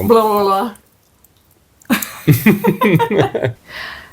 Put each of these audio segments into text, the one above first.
Blah, blah, blah.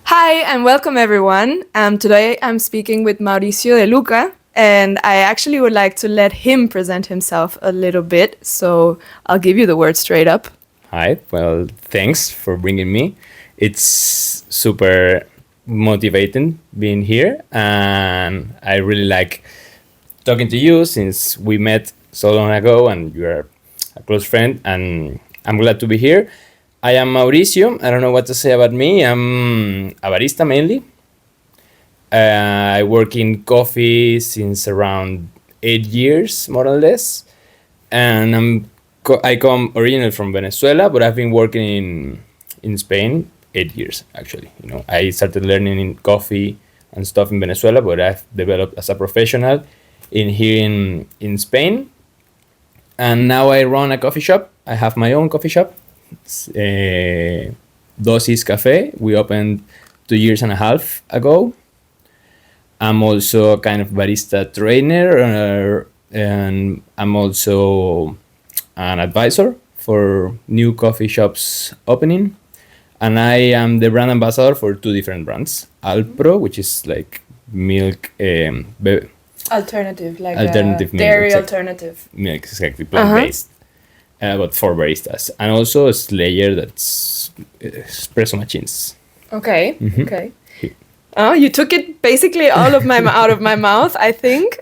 Hi, and welcome everyone. Today I'm speaking with Mauricio de Luca, and I actually would like to let him present himself a little bit, so I'll give you the word straight up. Hi, well, thanks for bringing me. It's super motivating being here, and I really like talking to you since we met so long ago and you're a close friend, and I'm glad to be here. I am Mauricio. I don't know what to say about me. I'm a barista mainly. I work in coffee since around 8 years, more or less. And I come originally from Venezuela, but I've been working in Spain 8 years, actually. I started learning in coffee and stuff in Venezuela, but I've developed as a professional here in Spain. And now I run a coffee shop. I have my own coffee shop. Dosis Cafe. We opened 2.5 years ago. I'm also a kind of barista trainer, and I'm also an advisor for new coffee shops opening. And I am the brand ambassador for 2 different brands. Alpro, which is like milk, Alternative, like alternative milk, dairy exactly. alternative. Milk, exactly, plant-based. But for baristas. And also a Slayer that's espresso machines. Okay, okay. Oh, you took it basically all of my out of my mouth, I think.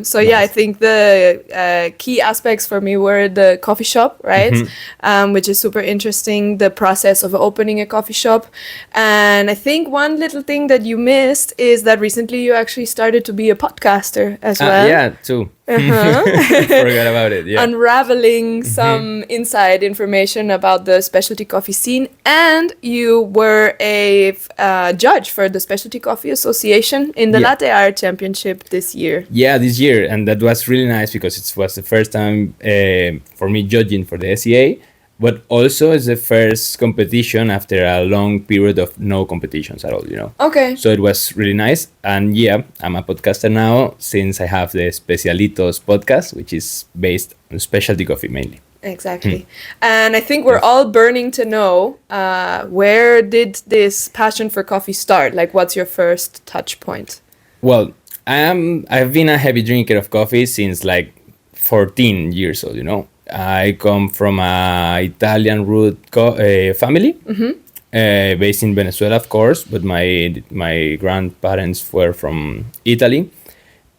So yeah, I think the key aspects for me were the coffee shop, right? Which is super interesting, the process of opening a coffee shop. And I think one little thing that you missed is that recently you actually started to be a podcaster as well. Yeah, too. Forgot about it. Yeah. Unraveling some inside information about the specialty coffee scene, and you were a judge for the Specialty Coffee Association in the Latte Art Championship this year. Yeah, this year, and that was really nice because it was the first time for me judging for the SEA, but also it's the first competition after a long period of no competitions at all, Okay. So it was really nice. And yeah, I'm a podcaster now since I have the Specialitos podcast, which is based on specialty coffee mainly. Exactly. And I think we're all burning to know, where did this passion for coffee start? Like, what's your first touch point? Well, I've been a heavy drinker of coffee since like 14 years old, I come from a Italian root family, based in Venezuela, of course, but my grandparents were from Italy,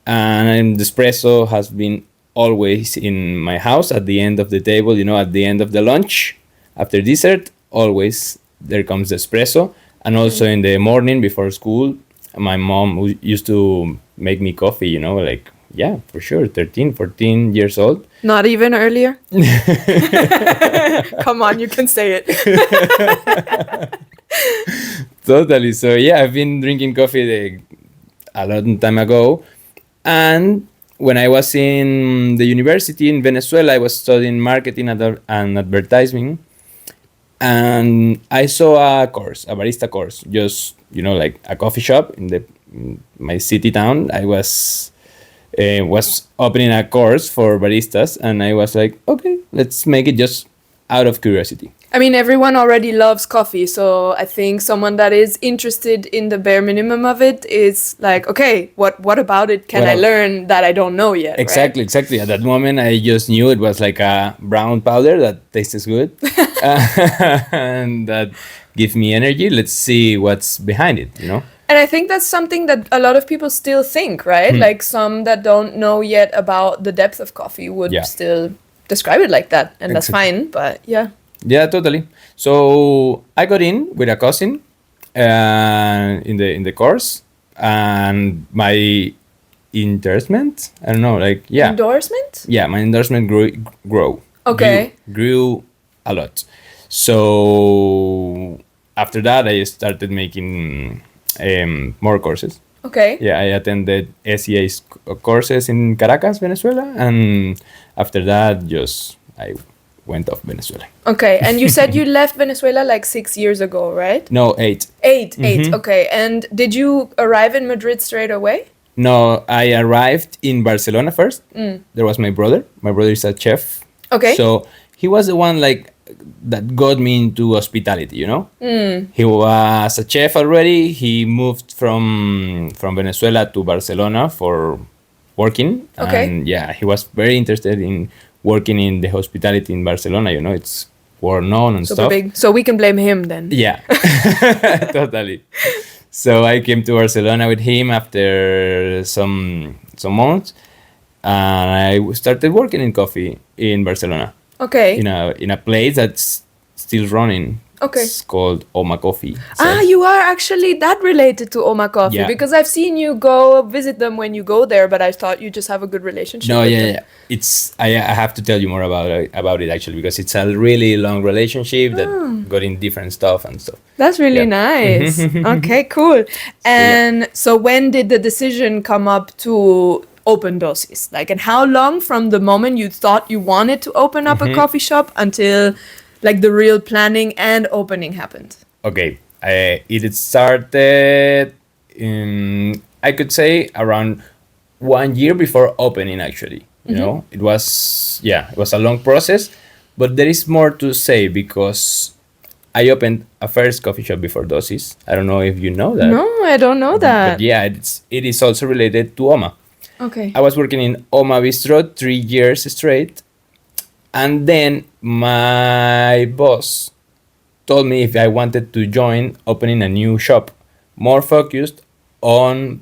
and the espresso has been always in my house at the end of the table, at the end of the lunch, after dessert, always there comes the espresso, and also in the morning before school, my mom who used to make me coffee, like, yeah, for sure, 13, 14 years old. Not even earlier? Come on, you can say it. Totally. So yeah, I've been drinking coffee a long time ago. And when I was in the university in Venezuela, I was studying marketing and advertising. And I saw a barista course, just, like a coffee shop in my city town. I was opening a course for baristas, and I was like, okay, let's make it just out of curiosity. I mean, everyone already loves coffee, so I think someone that is interested in the bare minimum of it is like, okay, what about it can I learn that I don't know yet? Exactly, right? exactly. At that moment, I just knew it was like a brown powder that tastes good and that gives me energy. Let's see what's behind it, And I think that's something that a lot of people still think, right? Like some that don't know yet about the depth of coffee would still describe it like that. And that's fine, but yeah. Yeah, totally. So I got in with a cousin in the course, and my endorsement, I don't know, like, yeah. Endorsement? Yeah, my endorsement grew. Okay. Grew a lot. So after that, I started making more courses. Okay. Yeah, I attended SEA's courses in Caracas, Venezuela, and after that, I went off Venezuela. Okay, and you said you left Venezuela like 6 years ago, right? No, 8. 8, okay. And did you arrive in Madrid straight away? No, I arrived in Barcelona first. There was my brother. My brother is a chef. Okay. So he was the one like that got me into hospitality, you know. He was a chef already. He moved from Venezuela to Barcelona for working. Okay. And yeah, he was very interested in working in the hospitality in Barcelona, you know. It's well known and Super stuff. big. So we can blame him then. Yeah, totally. So I came to Barcelona with him after some months, and I started working in coffee in Barcelona Okay. in a place that's still running. Okay. It's called Oma Coffee. So, You are actually that related to Oma Coffee Yeah. because I've seen you go visit them when you go there, but I thought you just have a good relationship no, with yeah, them. yeah. It's I have to tell you more about it actually, because it's a really long relationship that got in different stuff and stuff. That's really Yeah. nice. Okay, cool. And so when did the decision come up to open Dosis? Like, and how long from the moment you thought you wanted to open up a coffee shop until like the real planning and opening happened? Okay, it started in, I could say, around 1 year before opening. Actually, you know, it was a long process, but there is more to say because I opened a first coffee shop before Dosis. I don't know if you know that. No, I don't know that. But yeah, it is also related to Oma. Okay. I was working in Oma Bistro 3 years straight, and then my boss told me if I wanted to join opening a new shop, more focused on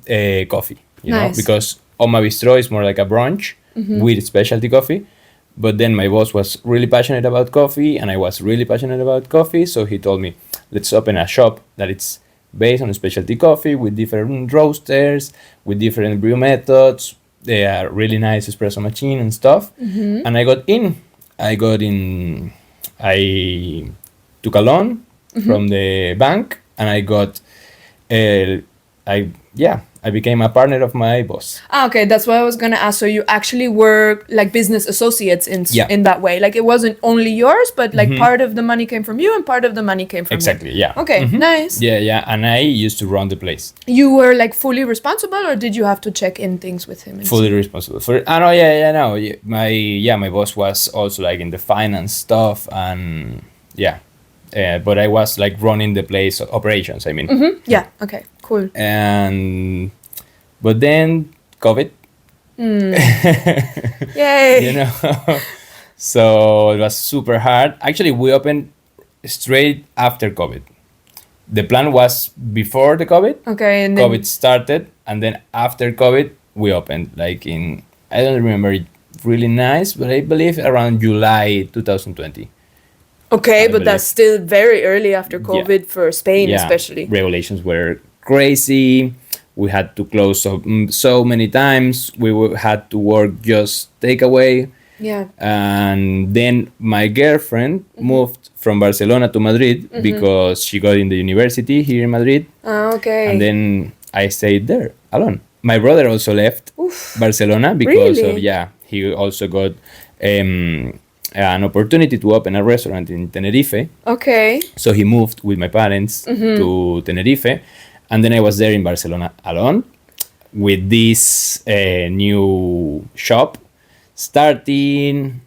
coffee, you know, Nice. because Oma Bistro is more like a brunch with specialty coffee. But then my boss was really passionate about coffee, and I was really passionate about coffee, so he told me, let's open a shop that it's based on specialty coffee with different roasters, with different brew methods. They are really nice espresso machine and stuff. And I got in. I took a loan from the bank, and I got, I became a partner of my boss. Okay, that's what I was gonna ask. So you actually were like business associates in that way. Like it wasn't only yours, but like part of the money came from you and part of the money came from Exactly, him. yeah. Okay, nice. Yeah, and I used to run the place. You were like fully responsible, or did you have to check in things with him? and Fully responsible for. My boss was also like in the finance stuff, and but I was like running the place operations. I mean, stuff? Yeah. Okay. Cool. but then COVID. Yay. You know, so it was super hard. Actually, we opened straight after COVID. The plan was before the COVID. Okay, and then COVID started, and then after COVID, we opened. Like in, I don't remember it really nice, but I believe around July 2020. okay, I but that's still very early after COVID for Spain, especially. Regulations were crazy. We had to close so many times. Had to work just takeaway. Yeah. And then my girlfriend moved from Barcelona to Madrid because she got in the university here in Madrid. Okay. And then I stayed there alone. My brother also left Barcelona because Really? he also got an opportunity to open a restaurant in Tenerife. Okay. So he moved with my parents to Tenerife. And then I was there in Barcelona alone with this new shop,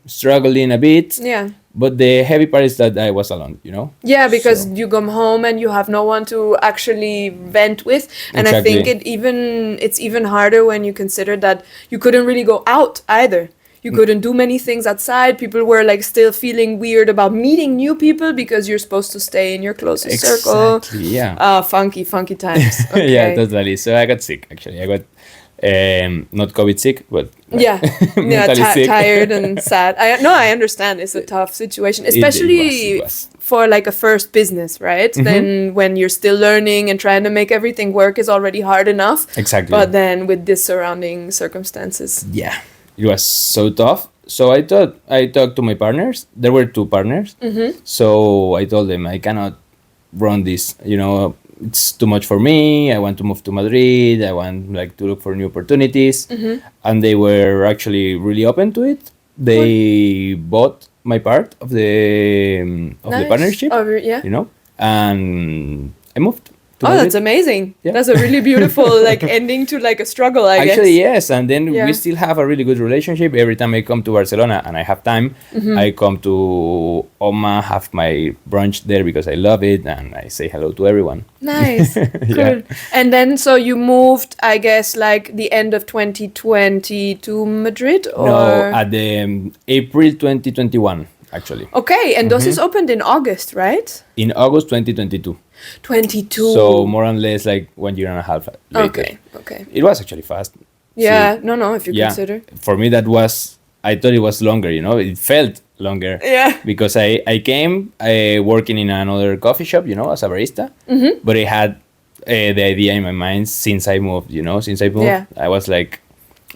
struggling a bit. Yeah. But the heavy part is that I was alone, you know? Yeah, because So- you come home and you have no one to actually vent with, and I think Exactly. it's even harder when you consider that you couldn't really go out either. You couldn't do many things outside. People were like still feeling weird about meeting new people because you're supposed to stay in your closest circle. Exactly, yeah. Funky times. Okay. Yeah, totally. So I got sick, actually. I got not COVID sick, but Yeah, mentally sick. tired and sad. I understand. It's a tough situation, It especially was. for like a first business, right? Then when you're still learning and trying to make everything work is already hard enough. Exactly. But then with this surrounding circumstances. Yeah, it was so tough. So I talked to my partners. There were two partners. So I told them I cannot run this. You know, it's too much for me. I want to move to Madrid. I want like to look for new opportunities. And they were actually really open to it. They bought my part of the Nice. partnership. Yeah. You know, and I moved. to Oh, Madrid. that's amazing. Yeah. That's a really beautiful like ending to like a struggle, I guess. Actually, yes. And then Yeah. we still have a really good relationship. Every time I come to Barcelona and I have time, I come to Oma, have my brunch there because I love it, and I say hello to everyone. Nice. Cool. And then so you moved, I guess, like the end of 2020 to Madrid, or No, at the April 2021, actually. okay, and Dosis opened in August, right? In August 2022. 22. So more or less like 1 year and a half later. Okay. It was actually fast. Yeah, So, no, if you consider. For me, that was, I thought it was longer, it felt longer. Yeah. Because I came working in another coffee shop, as a barista. But I had the idea in my mind since I moved, since I moved, Yeah. I was like,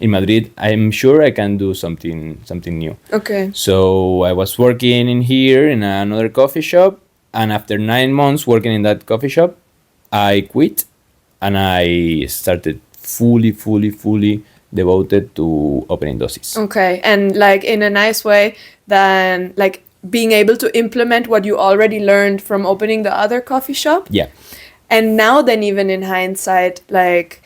in Madrid, I'm sure I can do something new. Okay. So I was working in here in another coffee shop. And after 9 months working in that coffee shop, I quit and I started fully devoted to opening Dosis. Okay. And like in a nice way, then like being able to implement what you already learned from opening the other coffee shop. Yeah. And now then even in hindsight, like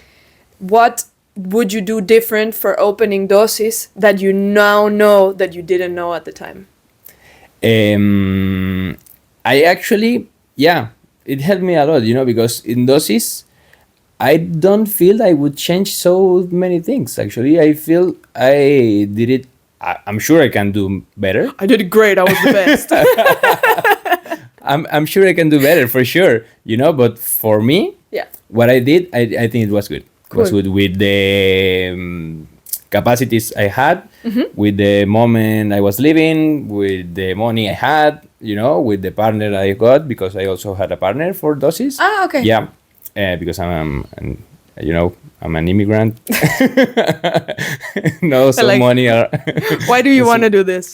what would you do different for opening Dosis that you now know that you didn't know at the time? I actually, it helped me a lot, because in Dosis, I don't feel I would change so many things. Actually, I feel I did it. I'm sure I can do better. I did great. I was the best. I'm sure I can do better for sure, But for me, what I did, I think it was good. Cool. It was good with the capacities I had, with the moment I was living, with the money I had, with the partner I got, because I also had a partner for Dosis. Ah, okay. Yeah, because I'm an immigrant. No, some like, money. Why do you want to do this?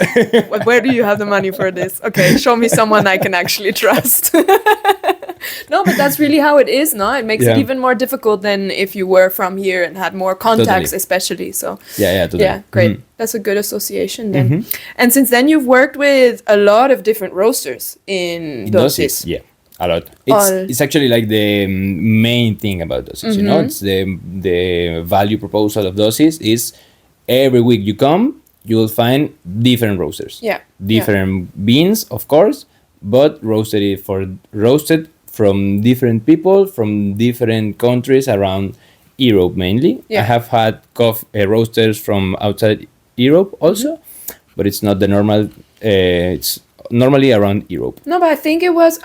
Where do you have the money for this? Okay, show me someone I can actually trust. No, but that's really how it is, no? It makes it even more difficult than if you were from here and had more contacts, especially. So totally. Yeah, great. That's a good association then. And since then, you've worked with a lot of different roasters in Dosis. Yeah, a lot. It's actually like the main thing about Dosis, It's the value proposal of Dosis is every week you come, you will find different roasters. Yeah. Different beans, of course, but roasted from different people from different countries around Europe mainly. Yeah. I have had roasters from outside Europe also, but it's not the normal. It's normally around Europe. No, but I think it was,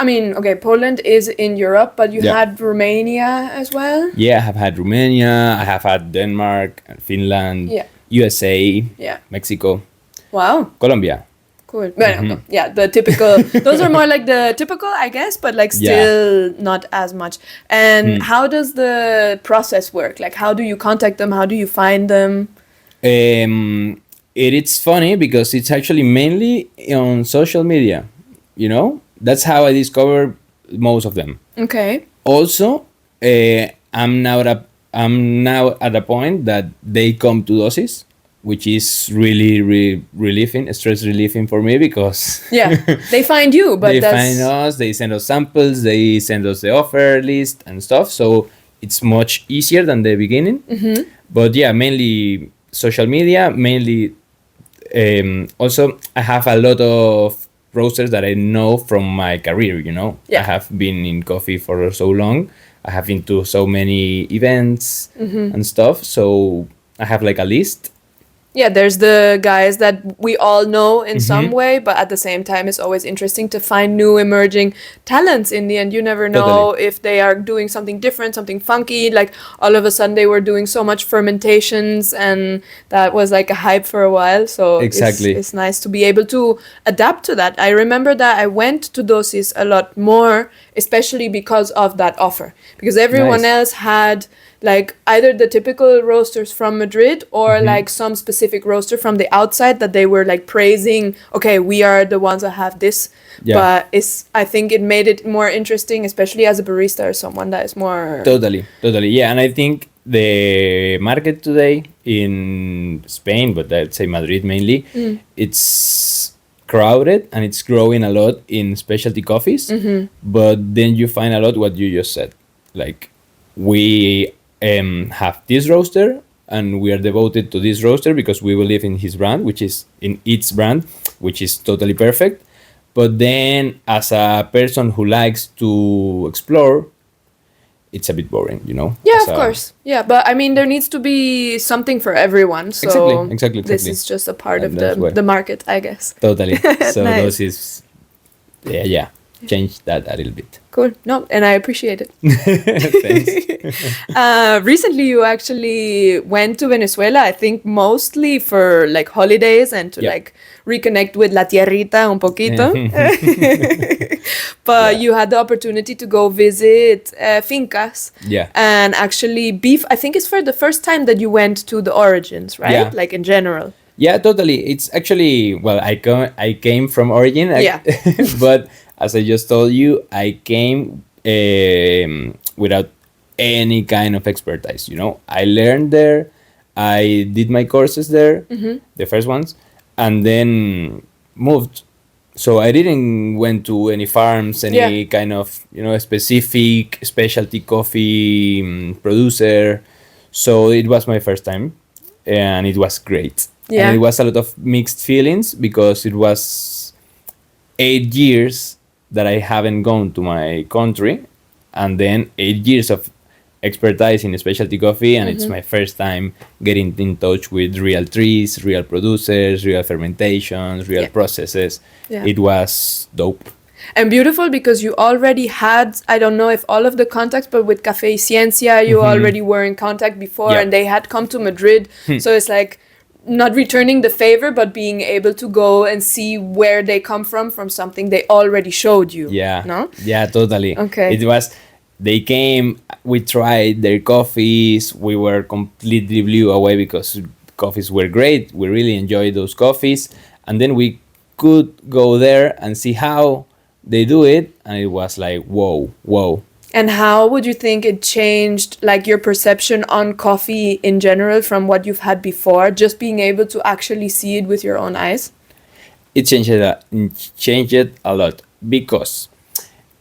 Poland is in Europe, but you had Romania as well? Yeah, I have had Romania, I have had Denmark, Finland, USA, Mexico. Wow. Colombia. Cool. Well, the typical, those are more like the typical, I guess, but like still not as much. And how does the process work? Like, how do you contact them? How do you find them? It's funny because it's actually mainly on social media, That's how I discovered most of them. Okay. Also, I'm now at a point that they come to Dosis, which is really stress relieving for me because they find you, but they find us, they send us samples, they send us the offer list and stuff, so it's much easier than the beginning. But mainly social media, mainly also I have a lot of roasters that I know from my career, I have been in coffee for so long, I have been to so many events and stuff, so I have like a list. Yeah, there's the guys that we all know in some way, but at the same time, it's always interesting to find new emerging talents. In the end, you never know if they are doing something different, something funky. Like all of a sudden, they were doing so much fermentations, and that was like a hype for a while. So it's nice to be able to adapt to that. I remember that I went to Dosis a lot more, especially because of that offer, because everyone else had like either the typical roasters from Madrid or like some specific roaster from the outside that they were like praising, okay, we are the ones that have this. But I think it made it more interesting, especially as a barista or someone that is more... Totally. Yeah, and I think the market today in Spain, but I'd say Madrid mainly, it's crowded and it's growing a lot in specialty coffees, but then you find a lot what you just said. like we have this roaster and we are devoted to this roaster because we believe in his brand, which is in its brand, which is totally perfect. But then as a person who likes to explore, it's a bit boring, you know? Yeah, of course. Yeah, but I mean, there needs to be something for everyone. So exactly. This is just a part And of the market, I guess. Totally. So Nice. those is, yeah, change that a little bit. Cool. No, and I appreciate it. Thanks. Recently, you actually went to Venezuela, I think mostly for like holidays and to Yeah. like reconnect with La Tierrita un poquito. But you had the opportunity to go visit fincas. Yeah. And actually beef, I think it's for the first time that you went to the origins, right? Yeah. Like in general. Yeah, totally. It's actually, well, I came from origin, Yeah. but as I just told you, I came without any kind of expertise. You know, I learned there, I did my courses there, the first ones, and then moved. So I didn't went to any farms, any kind of, you know, specific specialty coffee producer. So it was my first time, and it was great. Yeah. And it was a lot of mixed feelings because it was 8 years that I haven't gone to my country, and then 8 years of expertise in specialty coffee, and it's my first time getting in touch with real trees, real producers, real fermentations, real processes. Yeah. It was dope. And beautiful because you already had, I don't know if all of the contacts, but with Café y Ciencia, you already were in contact before, and they had come to Madrid. So it's like not returning the favor, but being able to go and see where they come from something they already showed you. Yeah. No? Yeah, totally. Okay. It was, they came, we tried their coffees, we were completely blew away because coffees were great. We really enjoyed those coffees. And then we could go there and see how they do it. And it was like, whoa. And how would you think it changed like your perception on coffee in general from what you've had before, just being able to actually see it with your own eyes? It changed it a lot because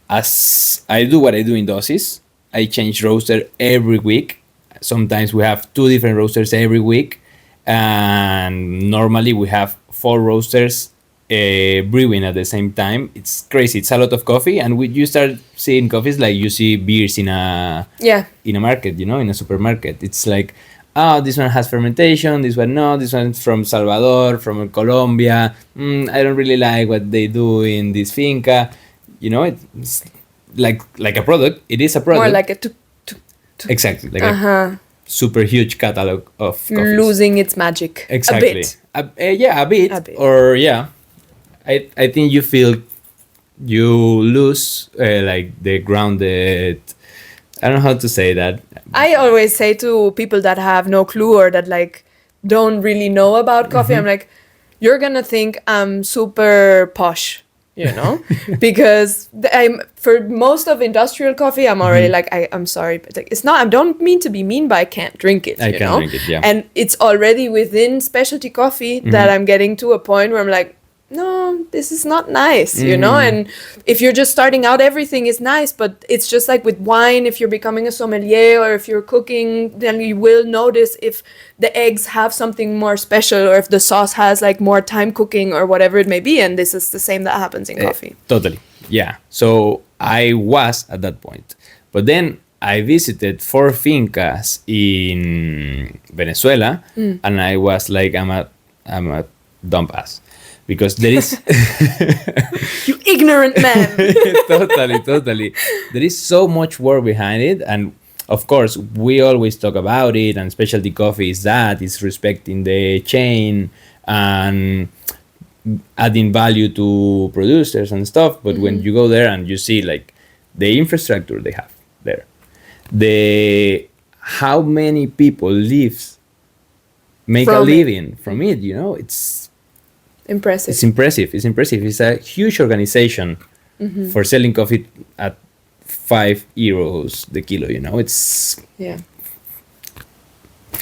as I do what I do in doses, I change roaster every week. Sometimes we have 2 different roasters every week, and normally we have 4 roasters brewing at the same time. It's crazy. It's a lot of coffee, and you start seeing coffees like you see beers in a market, you know, in a supermarket. It's like, oh, this one has fermentation, this one no, this one's from Salvador, from Colombia. I don't really like what they do in this finca. You know, it's like a product. It is a product. More like a Exactly, like a super huge catalog of coffees. Losing its magic. Exactly. A bit. A bit. Or I think you lose like the grounded. I don't know how to say that. I always say to people that have no clue or that like don't really know about coffee, I'm like, you're gonna think I'm super posh, you know, because for most of industrial coffee, I'm already like, I'm sorry, but like, it's not. I don't mean to be mean, but I can't drink it. I can't drink it. Yeah. And it's already within specialty coffee that I'm getting to a point where I'm like, no, this is not nice, you know? And if you're just starting out, everything is nice, but it's just like with wine, if you're becoming a sommelier or if you're cooking, then you will notice if the eggs have something more special or if the sauce has like more time cooking or whatever it may be. And this is the same that happens in coffee. Totally. Yeah. So I was at that point. But then I visited 4 fincas in Venezuela, and I was like, I'm a dumb ass. Because there is... You ignorant man! Totally. There is so much work behind it. And of course, we always talk about it. And specialty coffee is that. It's respecting the chain and adding value to producers and stuff. But when you go there and you see like the infrastructure they have there, how many people make a living from it, you know, it's impressive. It's impressive. It's a huge organization for selling coffee at €5 the kilo, you know. It's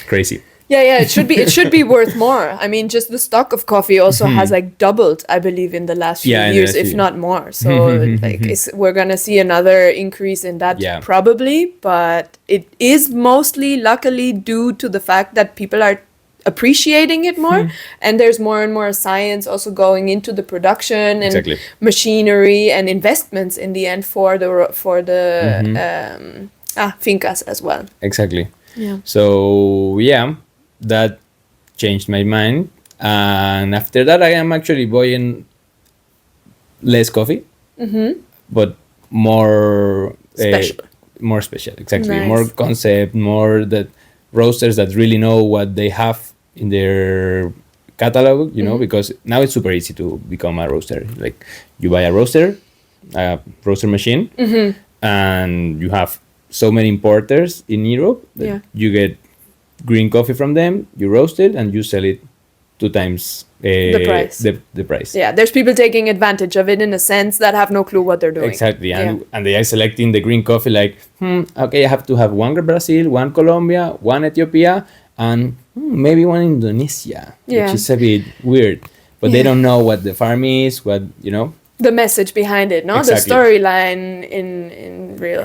crazy. Yeah, it should be worth more. I mean, just the stock of coffee also has like doubled, I believe, in the last few years, if not more. So like we're gonna see another increase in that probably, but it is mostly luckily due to the fact that people are appreciating it more, and there's more and more science also going into the production and machinery and investments in the end for the fincas as well. Exactly. Yeah. So yeah, that changed my mind, and after that I am actually buying less coffee, but more special. More special, exactly. Nice. More concept, more that roasters that really know what they have in their catalog, you know, because now it's super easy to become a roaster. Like you buy a roaster machine, and you have so many importers in Europe that you get green coffee from them, you roast it, and you sell it 2 times the price. The price. Yeah, there's people taking advantage of it in a sense that have no clue what they're doing. Exactly, and they are selecting the green coffee like, okay, I have to have 1 Brazil, 1 Colombia, 1 Ethiopia, and maybe 1 Indonesia, which is a bit weird. But they don't know what the farm is, what, you know. The message behind it, no? Exactly. The storyline in real.